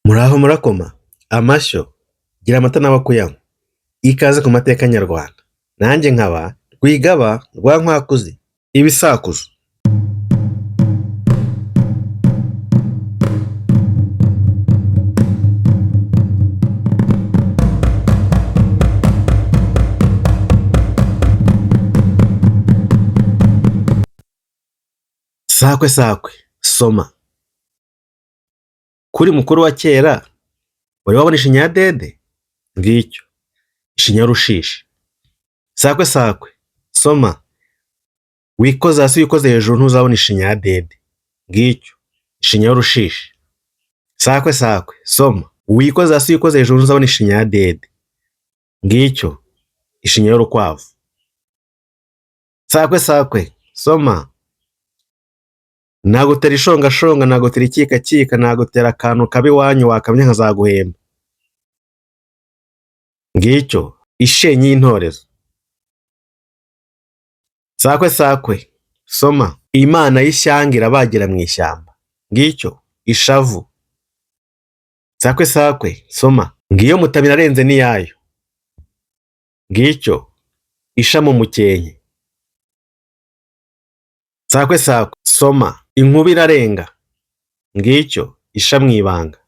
Muraho murakoma, amashyo, gira amata n'abakuyanywa, ikaze ku mateka nyarwanda, nanjye nkaba Rwigaba rwa Nkwakuzi, ibisakuzo. Sakwe sakwe, soma. Kuri mukuru wa kera, wari wabona ishinya ya dede? Ngicyo, ishinya rushishi. Sakwe sakwe, soma. Wikoze hasi wikoze hejuru ntuzabona ishinya ya dede. Ngicyo, ishinya y'urushishi. Sakwe sakwe, soma. Wikoze hasi wikoze hejuru ntuzabona ishinya ya dede. Ngicyo, ishinya y'urukwavu. Sakwe sakwe, soma. Nagutera ishongashonga, nagutera ikikakika, nagutera akantu kabi iwanyu wakamye nkazaguhemba. Ngicyo, ishenyi y'intorezo. Sakwe sakwe, soma. Imana y'ishyanga irabagira mu ishyamba. Ngicyo, ishavu. Sakwe sakwe, soma. Ngiyo mutabira arenze n'iyayo. Ngicyo, isha mu mukenke. Sakwe sakwe, soma. Inkuba irarenga. Ngicyo, isha mu ibanga.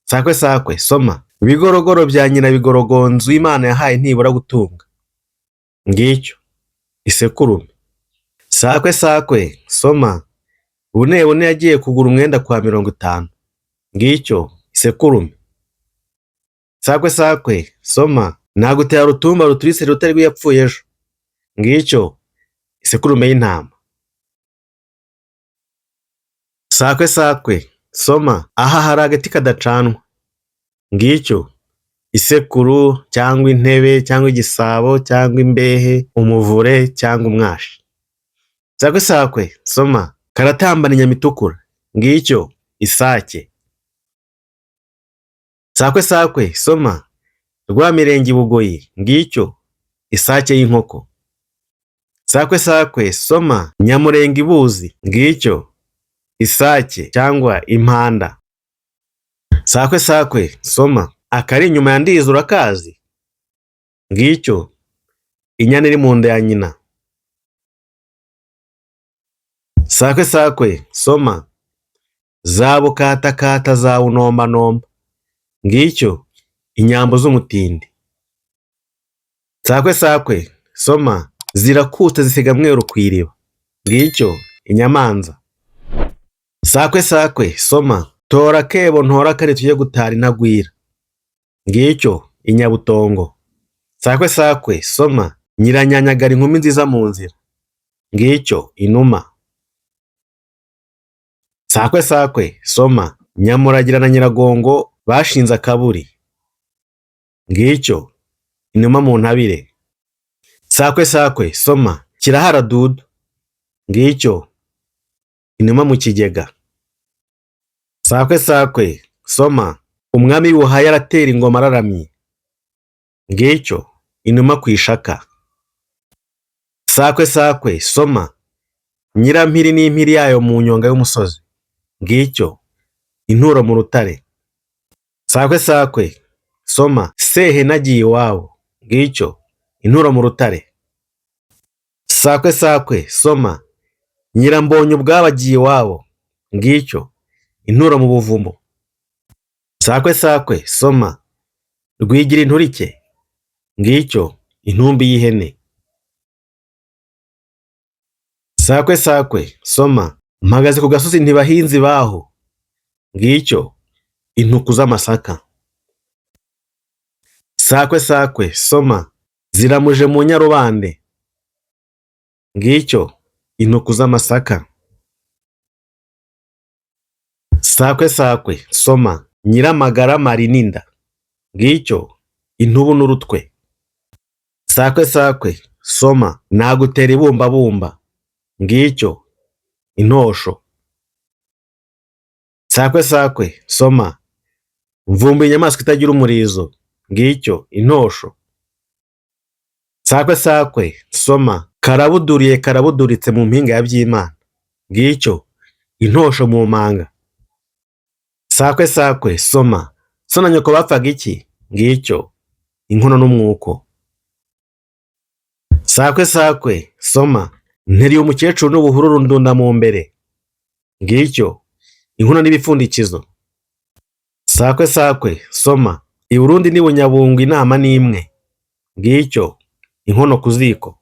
Sakwe sakwe, soma. Ibigorogoro bya nyina bigorogonzo Imana yahaye ntibura gutunga. Ngicyo, isekurume. Sakwe sakwe, soma. Bune yagiye kugura umwenda kwa 50. Ngicyo, isekurume. Sakwe sakwe, soma. Nagutera rutumba ruturise rutari rwiyapfuye ejo. Ngicyo, isekurume y'intama. Sakwe sakwe, soma. Aha hari agati kadacanwa. Ngicyo, isekuru cyangwa intebe cyangwa igisabo cyangwa imbehe, umuvure cyangwa umwashi. Sakwe sakwe, soma. Karatambana inyama itukura. Ngicyo, isake. Sakwe sakwe, soma. Rwamirenge Bugoyi. Ngicyo, isake y'inkoko. Sakwe sakwe, soma. Nyamurenge Ibuzi. Ngicyo, isake cyangwa impanda. Sakwe sakwe, soma. Akari inyuma ya ndiza urakazi? Ngicyo, inyana iri mu nda ya nyina. Sakwe sakwe, soma. Za bukatakata za bunombanomba. Ngicyo, inyambo z'umutindi. Sakwe sakwe, soma. Zirakutse zisiga mweru kw'iriba. Ngicyo, inyamanza. Sakwe sakwe, soma. Tora kebo ntora kare tujye gutara intagwira. Ngicyo, inyabutongo. Sakwe sakwe, soma. Nyiranyanyagara inkumi nziza mu nzira. Ngicyo, inuma. Sakwe sakwe, soma. Nyamuragira na Nyiragongo bashinze akaburi. Ngicyo, inuma mu ntabire. Sakwe sakwe, soma. Kirahara dudu. Ngicyo, inuma mu kigega. Sakwe sakwe, soma. Umwami w'Ubuhaya aratera ingoma araramye. Ngicyo, inuma ku ishaka. Sakwe sakwe, soma. Nyirampiri n'impiri yayo mu nyonga y'umusozi. Ngicyo, inturo mu rutare. Sakwe sakwe, soma. Sehe nagiye iwabo. Ngicyo, inturo mu rutare. Sakwe sakwe, soma. Nyirambonye ubwabo agiye iwabo. Ngicyo, inturo mu buvumo. Sakwe sakwe, soma. Rwigira inturike. Ngicyo, intumbi y'ihene. Sakwe sakwe, soma. Mpagaze ku gasozi ntibahinzi baho. Ngicyo, intuku z'amasaka. Sakwe sakwe, soma. Ziramuje mu nyarubande. Ngicyo, intuku z'amasaka. Sakwe sakwe, soma. Nyiramagara marininda. Ngicyo, intubu n'urutwe. Sakwe sakwe, soma. Nagutera ibumbabumba. Ngicyo, intosho. Sakwe sakwe, soma. Mvumba inyamaswa itagira umurizo. Ngicyo, intosho. Sakwe sakwe, soma. Karabuduriye karabuduritse mu mpinga ya Byimana. Ngicyo, intosho mu manga. sakwe sakwe soma, so na nyoko bapfaga iki? Ngicyo inkono n'umwuko. Sakwe sakwe soma, nteriye umukecuru n'ubuhururu ndunda mu mbere. Ngicyo inkono n'ibipfundikizo. Sakwe sakwe soma, i Burundi n'i Bunyabungo inama n'imwe. Ngicyo inkono ku ziko.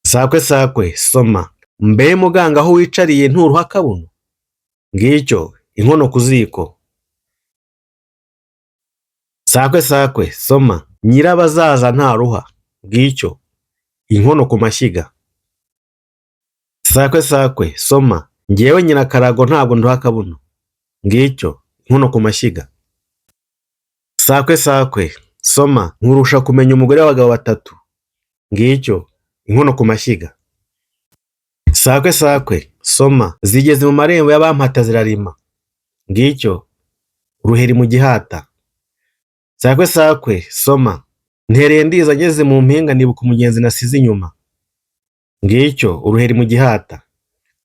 Sakwe sakwe soma, mbe muganga aho wicariye nturuha akabuno. Ngicyo inkono ku ziko. Sakwe sakwe soma, nyirabazaza ntaruha. Ngicyo inkono ku mashyiga. Sakwe sakwe soma, ngewe nyirakarago ntabwo nduha akabuno. Ngicyo inkono ku mashyiga. Sakwe sakwe soma, nkurusha kumenya umugore w'abagabo batatu. Ngicyo inkono ku mashyiga. Sakwe sakwe soma, zigeze mu marembo y'abampata zirarima. Ngicyo uruheri mu gihata. Sakwe sakwe soma, ntereye ndiza ngeze mu mpinga nibuka umugenzi nasize inyuma. Ngicyo uruheri mu gihata.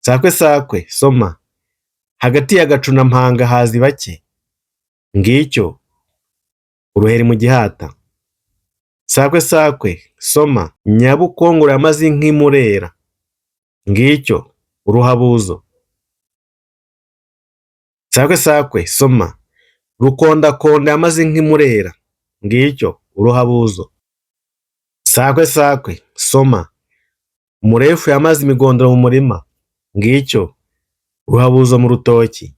Sakwe sakwe soma, hagati ya Gacu na Mpanga hazi bake. Ngicyo uruheri mu gihata. Sakwe sakwe soma, Nyabukongoro yamaze inka imurera. Ngicyo uruhabuzo. Sakwe sakwe soma, Rukondakonda yamaze inka imurera. Ngicyo uruhabuzo. Sakwe sakwe soma, Murefu yamaze imigondoro mu murima. Ngicyo uruhabuzo mu rutoki.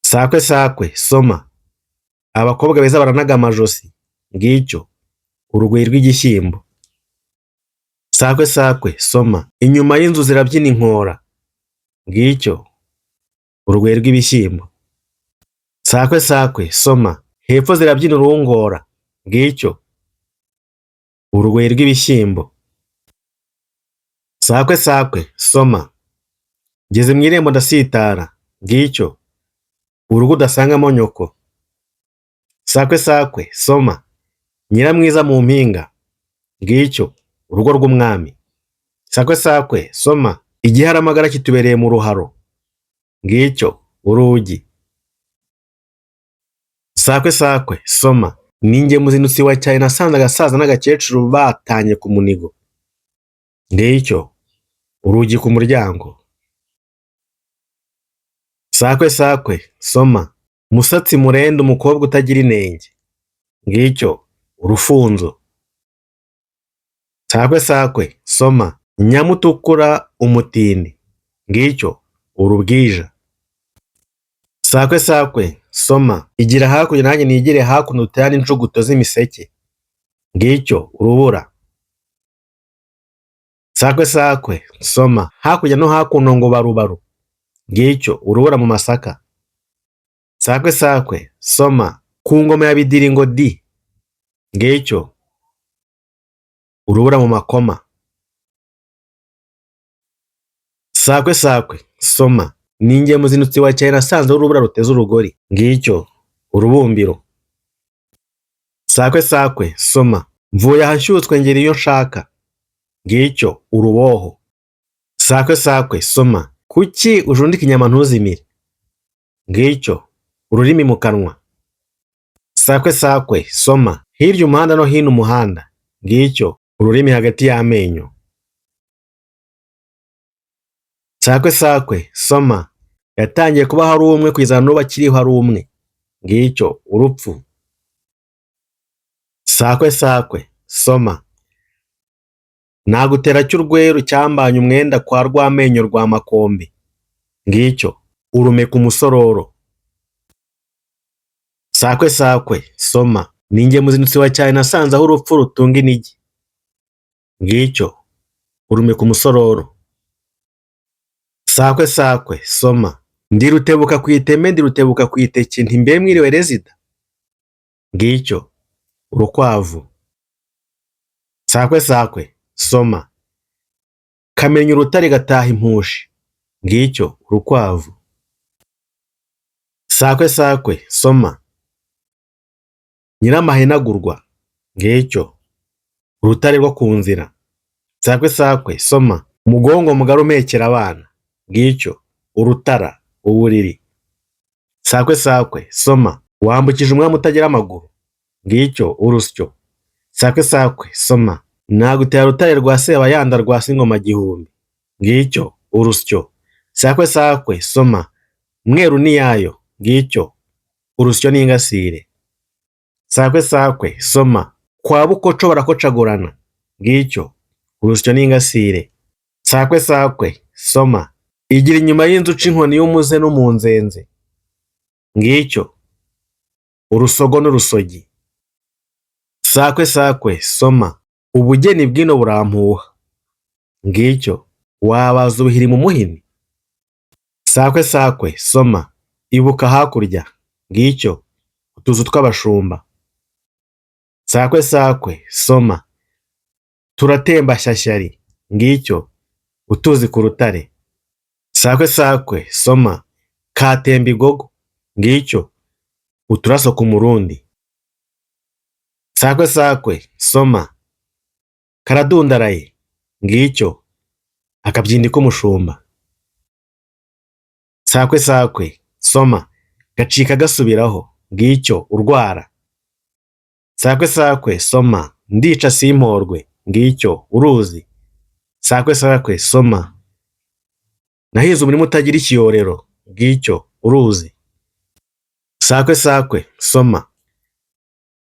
Sakwe sakwe soma, abakobwa beza baranaga amajosi. Ngicyo urugwiro rw'igishyimbo. Sakwe sakwe soma, inyuma y'inzu zirabyina inkora. Ngicyo urugwiro rw'ibishyimbo. Sakwe sakwe soma, hepfo zirabyina urungora. Ngicyo urugwiro rw'ibishyimbo. Sakwe sakwe soma, ngeze mu irembo ndasitara. Ngicyo urugo udasangamo nyoko. Sakwe sakwe soma, Nyiramwiza mu mpinga. Ngicyo urugo rw'umwami. Sakwe sakwe soma, igiharamagara kitubereye mu ruharo. Ngicyo urugi. Sakwe sakwe soma, ninjye muzinutsi wa cyane nasanze agasaza n'agakecuru batanye ku munigo. Ngicyo urugi ku muryango. Sakwe sakwe soma, Musatsi murende umukobwa utagira inenge. Ngicyo urufunzo. Sakwe sakwe soma, Nyamutukura umutindi. Ngicyo urubwija. Sakwe sakwe soma, igira hakurya nanjye nigire hakuno dutera n'injuguto z'imiseke. Ngicyo urubura. Sakwe sakwe soma, hakurya no hakuno ngo barubaru. Ngicyo urubura mu masaka. Sakwe sakwe soma, ku ngoma ya Bidiringo di. Ngicyo urubura mu makoma. Sakwe sakwe soma, ninjye muzinutsi wa cyane nasanze urubura ruteze urugori. Ngicyo urubumbiro. Sakwe sakwe soma, mvuye ahashyutswe ngera iyo nshaka. Ngicyo uruboho. Sakwe sakwe soma, kuki ujundika inyama ntuzimire. Ngicyo ururimi mu kanwa. Sakwe sakwe soma, hirya umuhanda no hino umuhanda. Ngicyo ururimi hagati y'amenyo. Sakwe sakwe soma, yatangiye kuba hari umwe kwizana n'uba akiriho hari umwe. Ngicyo urupfu. Sakwe sakwe soma, nagutera cy'urweru cyambanye umwenda kwa Rwamenyo rwa Makombe. Ngicyo urume ku musororo. Sakwe sakwe soma, ninjye muzinutsi wa cyane nasanze aho urupfu rutunga inigi. Ngicyo urume ku musororo. Sakwe sakwe soma, ndi Rutebuka ku iteme ndi Rutebuka ku iteke nti mbe mwiriwe rezida. Ngicyo urukwavu. Sakwe sakwe soma, kamenya urutare gataha impushi. Ngicyo urukwavu. Sakwe sakwe soma, Nyiramahenagurwa. Ngicyo urutare rwo ku nzira. Sakwe sakwe soma, umugongo mugari umekera abana. Ngicyo urutara, uburiri. sakwe sakwe soma, wambukije umwami utagira amaguru, ngicyo urusyo. Sakwe sakwe soma, nagutera rutare rwa Sebayanda rwa Singoma gihumbi, ngicyo urusyo. Sakwe sakwe soma, mweru niyayo, ngicyo urusyo n'ingasire. Sakwe sakwe soma, kwa Bukoco barakocagurana, ngicyo urusyo n'ingasire. Sakwe sakwe soma, igira inyuma y'inzu uca inkoni y'umuze n'umunzenze, ngicyo urusogo n'urusogi. Sakwe sakwe soma, ubugeni bw'ino burampuha, ngicyo wabaza ubuhiri mu muhini. Sakwe sakwe soma, ibuka hakurya, ngicyo utuzu tw'abashumba. Sakwe sakwe soma, turatemba shyashyari, ngicyo utuzi ku rutare. Sakwe sakwe soma, katemba igogo, ngicyo uturaso ku murundi. Sakwe sakwe soma, karadundaraye, ngicyo akabyindi k'umushumba. Sakwe sakwe soma, gacika gasubiraho, ngicyo urwara. Sakwe sakwe soma, ndica simporwe, ngicyo uruzi. Sakwe sakwe soma, nahize umurima utagira ikiyorero, ngicyo uruzi. Sakwe sakwe soma,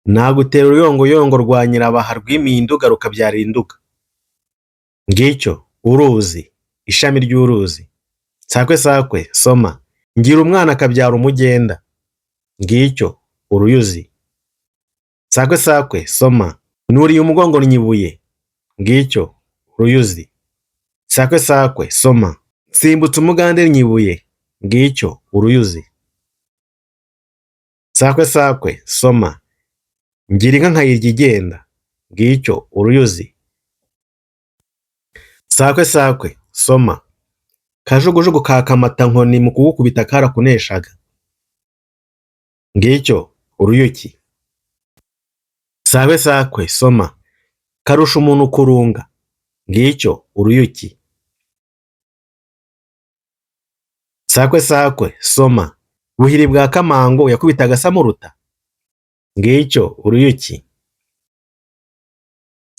nagutera uruyongoyongo rwa Nyirabaha rwimiye Induga rukabyarira Induga, ngicyo uruzi, ishami ry'uruzi. Sakwe sakwe soma, ngira umwana akabyara umugenda, ngicyo uruyuzi. Sakwe sakwe soma, nuriye umugongo nyibuye, ngicyo uruyuzi. Sakwe sakwe soma, nsimbutse umugande nyibuye, ngicyo uruyuzi. Sakwe sakwe soma, ngira inka nkayirya igenda, ngicyo uruyuzi. Sakwe sakwe soma, kajugujugu ka Kamata-nkoni mu kugukubita karakuneshaga, ngicyo uruyuki. Sakwe sakwe soma, karusha umuntu kurunga, ngicyo uruyuki. Sakwe sakwe soma, buhiri bwa Kamango yakubitaga Samuruta, ngicyo uruyuki.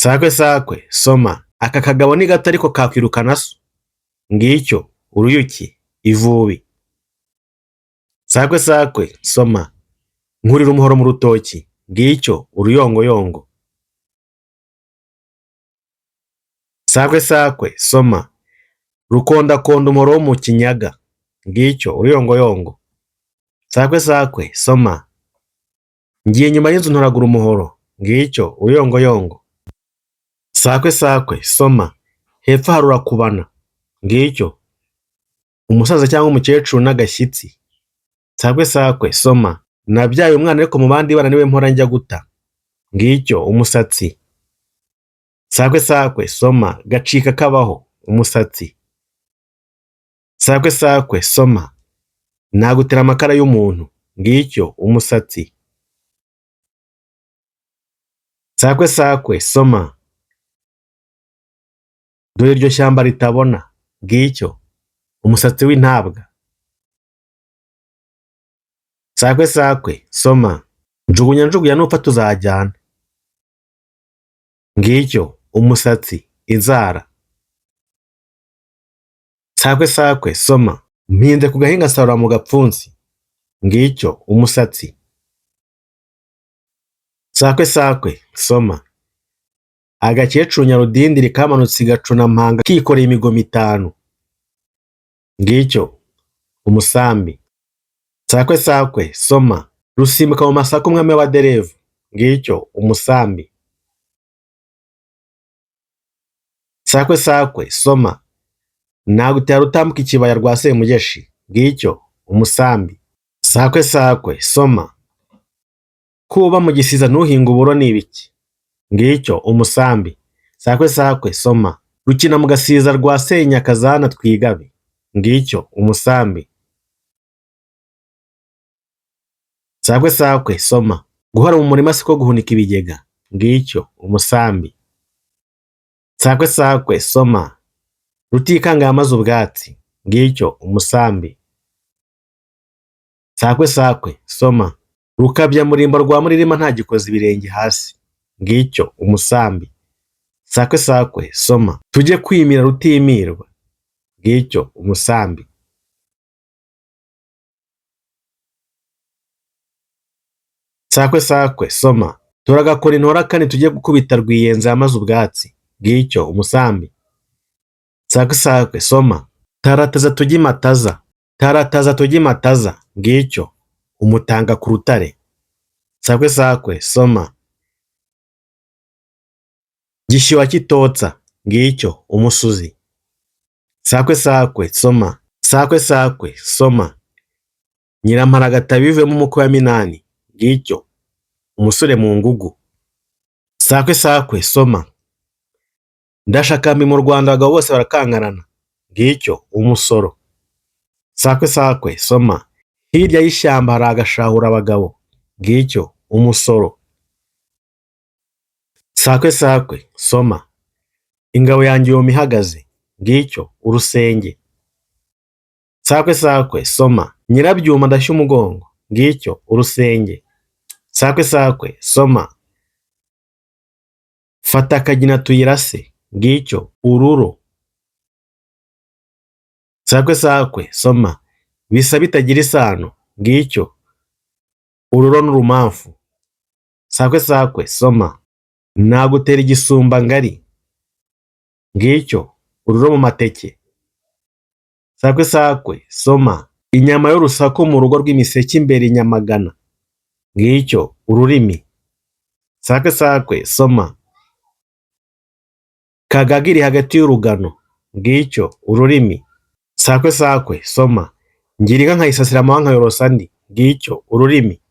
Sakwe sakwe soma, aka kagabo ni gato ariko kakwirukana so, ngicyo uruyuki, ivubi. Sakwe sakwe soma, nkurira umuhoro mu rutoki, ngicyo uruyongoyongo. Sakwe sakwe soma, rukondakonda umuhoro wo mu kinyaga, ngicyo uruyongoyongo. Sakwe sakwe soma, ngiye nyuma y'inzu ntoragura umuhoro, ngicyo uruyongoyongo. Sakwe sakwe soma, hepfo harurakubana, ngicyo umusaza cyangwa umukecuru n'agashyitsi. Sakwe sakwe soma, nabyaye umwana ariko mu bandi bana niwe mpora njya guta, ngicyo umusatsi. Sakwe sakwe soma, gacika kabaho, umusatsi. Sakwe sakwe soma, nagutera amakara y'umuntu, ngicyo umusatsi. Sakwe sakwe soma, dore iryo shyamba ritabona, ngicyo umusatsi w'intabwa. Sakwe sakwe soma, njugunya njugunya nupfa tuzajyana, ngicyo umusatsi, inzara. Sakwe sakwe soma, mpinze ku gahinga nsarura mu gapfunsi, ngicyo umusatsi. Sakwe sakwe soma, agakecuru Nyarudindiri kamanutse igacunampanga kikoreye imigomo 5, ngicyo umusambi. Sakwe sakwe soma, rusimbuka mu masaka umwami w'abaderevu, ngicyo umusambi. Sakwe sakwe soma, nagutera rutambuka ikibaya rwa Semugeshi, ngicyo umusambi. Sakwe sakwe soma, kuba mu gisiza ntuhinga uburo ni ibiki, ngicyo umusambi. Sakwe sakwe soma, rukina mu gasiza rwa Senyakazana twigabe, ngicyo umusambi. Sakwe sakwe soma, guhora mu murima siko guhunika ibigega, ngicyo umusambi. Sakwe sakwe soma, rutikanga yamaze ubwatsi, ngicyo umusambi. sakwe sakwe soma. Rukabyamurimbo rwa Muririma ntagikoza ibirenge hasi, ngicyo umusambi. Sakwe sakwe soma. Tujye kwimira Rutimirwa, ngicyo umusambi. Sakwe sakwe soma. Turagakora intora kane tujye gukubita Rwiyenza yamaze ubwatsi, ngicyo umusambi. Sakwe sakwe soma. Tarataza tujye imataza, tarataza tujye imataza, ngicyo umutanga ku rutare. Sakwe sakwe soma. Gishyuha kitotsa, ngicyo umusuzi. Sakwe sakwe soma. Sakwe sakwe soma. Nyiramparagata bivemo umukwe wa Minani, ngicyo umusore mu ngugu. Sakwe sakwe soma. Ndashakambi mu Rwanda abagabo bose barakangarana, ngicyo umusoro. Sakwe sakwe soma. Hirya y'ishyamba hari agashahura abagabo, ngicyo umusoro. Sakwe sakwe soma. Ingabo yanjye yoma ihagaze, ngicyo urusenge. Sakwe sakwe soma. Nyirabyuma ndashya umugongo, ngicyo urusenge. Sakwe sakwe soma. Fata akagina tuyirase, ngicyo ururo. Sakwe sakwe soma. Bisa bitagira isano, ngicyo ururo n'urumamfu. Sakwe sakwe soma. Nagutera igisumba ngari, ngicyo ururo mu mateke. Sakwe sakwe soma. Inyama y'urusaku mu rugo rw'imiseke imbere i Nyamagana, ngicyo ururimi. Sakwe sakwe soma. Kagaga iri hagati y'urugano, ngicyo ururimi. Sakwe sakwe soma. Ngira inka nkayisasira amahwa nkayorosa andi, ngicyo ururimi.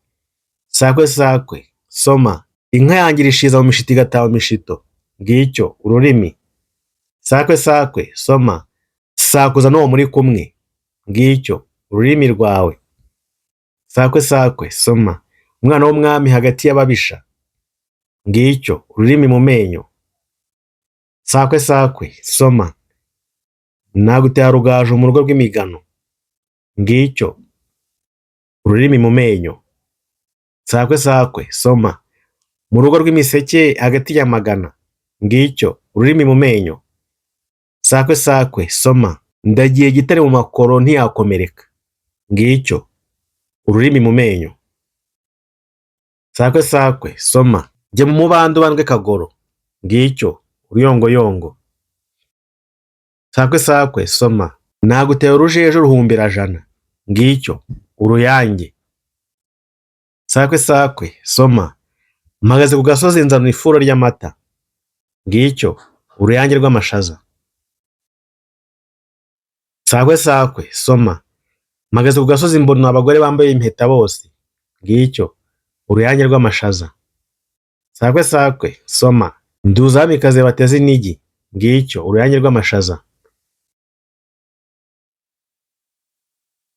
Sakwe sakwe soma. Inka yanjye irishiza mu mishito igataha mu mishito, ngicyo ururimi. Sakwe sakwe soma. Sakuza n'uwo muri kumwe, ngicyo ururimi rwawe. Sakwe sakwe soma. Umwana w'umwami hagati y'ababisha, ngicyo ururimi mu menyo. Sakwe sakwe soma. Nagutera rugaju mu rugo rw'imigano, ngicyo ururimi mu menyo. Sakwe sakwe soma. Mu rugo rw'imiseke hagati ya Magana, ngicyo ururimi mu menyo. Sakwe sakwe soma. Ndagiye gitare mu makoro ntiyakomereka, ngicyo ururimi mu menyo. Sakwe sakwe soma. Jye mu mubando ubandwe Kagoro, ngicyo uruyongoyongo. Sakwe sakwe soma. Nagutera urujejo ruhumbira jana, ngicyo uruyange. Sakwe sakwe soma. Mpagaze ku gasozi nzana ifuro ry'amata, ngicyo uruyange rw'amashaza. Sakwe sakwe soma. Mpagaze ku gasozi mbona abagore bambaye impeta bose, ngicyo uruyange rw'amashaza. Sakwe sakwe soma. Nduza abamikaze bateze inigi, ngicyo uruyange rw'amashaza.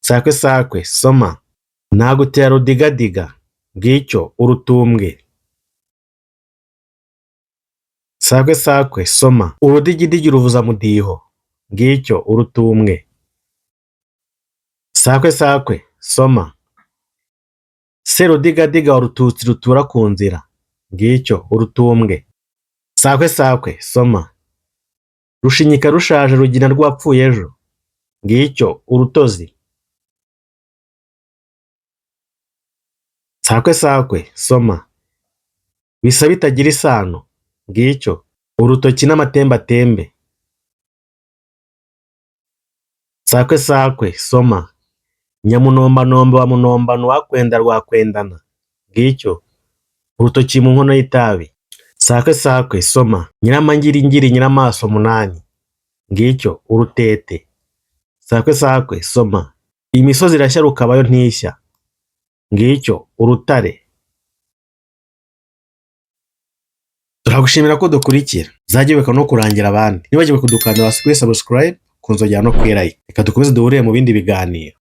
Sakwe sakwe soma. Nagutera rudigadiga, ngicyo urutumbwe. Sakwe sakwe soma. Urudigidigi ruvuza mudiho, ngicyo urutumbwe. Sakwe sakwe soma. Serudigadiga wa Rututsi rutura ku nzira, ngicyo urutumbwe. Sakwe sakwe soma. Rushinyika rushaje rugina rwapfuye ejo, ngicyo urutozi. Sakwe sakwe soma. Bisa bitagira isano, ngicyo urutoki n'amatembatembe. Sakwe sakwe soma. Nyamunombanomba wa munombano wakwenda rwakwendana, ngicyo urutoki mu nkono y'itabi. Sakwe sakwe soma. Nyiramangirigiri nyiramaso munani, ngicyo urutete. Sakwe sakwe soma. Imisozi irashya rukabayo ntishya, ngicyo urutare. Turagushimira ko dukurikira. Zajye weka no kurangira abandi. Nibagiwe kudukanda hasi kuri subscribe, kunzogera no kuri like. Reka dukomeze duhurire mu bindi biganiro.